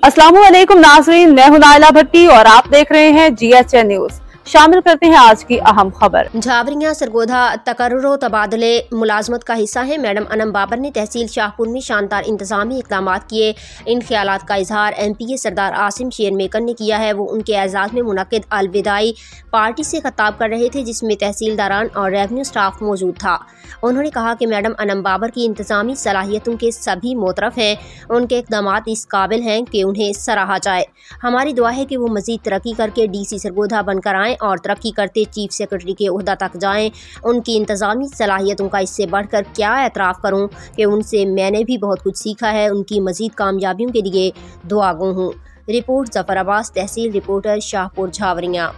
अस्सलामुअलैकुम नाज़रीन, मैं हूं नाइला भट्टी और आप देख रहे हैं GHN न्यूज। शामिल करते हैं आज की अहम खबर। झावरियां सरगोधा तकर्रुर तबादले मुलाजमत का हिस्सा है। मैडम अनम बाबर ने तहसील शाहपुर में शानदार इंतजामी इकदाम किए। इन ख्यालात का इजहार MPA सरदार आसिम शेर मेकर ने किया है। वो उनके एजाज़ में मुनक़िद अलविदाई पार्टी से खिताब कर रहे थे, जिसमें तहसीलदारान और रेवन्यू स्टाफ मौजूद था। उन्होंने कहा कि मैडम अनम बाबर की इंतजामी सलाहियतों के सभी मोतरफ हैं। उनके इकदाम इस काबिल हैं कि उन्हें सराहा जाए। हमारी दुआ है कि वो मज़ीद तरक्की करके DC सरगोधा बनकर आएँ और तरक्की करते चीफ सेक्रेटरी के ओहदा तक जाएं। उनकी इंतजामी सलाहियतों का इससे बढ़कर क्या एतराफ़ करूं कि उनसे मैंने भी बहुत कुछ सीखा है। उनकी मज़ीद कामयाबियों के लिए दुआगो हूं। रिपोर्ट जफर अब्बास, तहसील रिपोर्टर, शाहपुर झावरियां।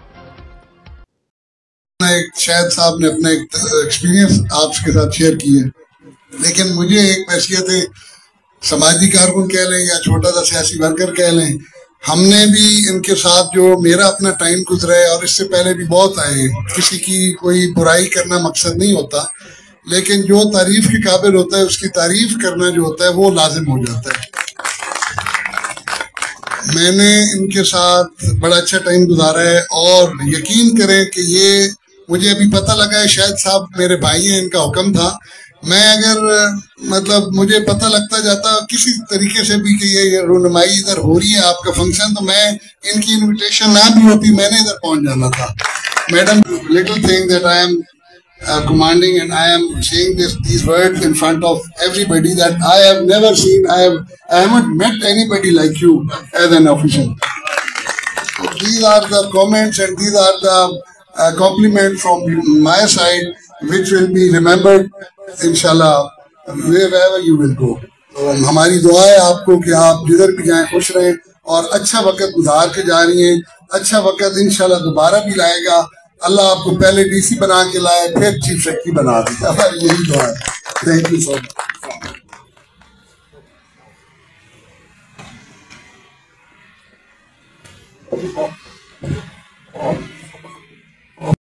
शायद साहब ने अपना एक एक्सपीरियंस आपके साथ शेयर किया, लेकिन मुझे एक हैसियत है, समाजी कारकुन कह लें या छोटा सा सियासी वर्कर कह लें, हमने भी इनके साथ जो मेरा अपना टाइम गुजरा है और इससे पहले भी बहुत आए हैं। किसी की कोई बुराई करना मकसद नहीं होता, लेकिन जो तारीफ के काबिल होता है उसकी तारीफ करना जो होता है वो लाजिम हो जाता है। मैंने इनके साथ बड़ा अच्छा टाइम गुजारा है और यकीन करें कि ये मुझे अभी पता लगा है, शायद साहब मेरे भाई हैं, इनका हुक्म था। मैं अगर मतलब मुझे पता लगता जाता किसी तरीके से भी कि ये रुनमाई इधर हो रही है आपका फंक्शन, तो मैं इनकी इनविटेशन ना भी होती मैंने इधर पहुंच जाना था। Madam, little thing that I am commanding and I am saying these words in front of everybody that I have never seen, I haven't met anybody like you as an official. So these are the comments and these are the compliments from my side which will be remembered inshallah wherever you will go. तो हमारी दुआ है आपको कि आप जिधर भी जाएं खुश रहें और अच्छा वक्त गुजार के जा रही हैं। अच्छा वक्त इंशाल्लाह दोबारा भी लाएगा। अल्लाह आपको पहले DC बना के लाए, फिर चीफ सेक्रेटरी बना दिया। हमारी यही दुआ है। Thank you so much.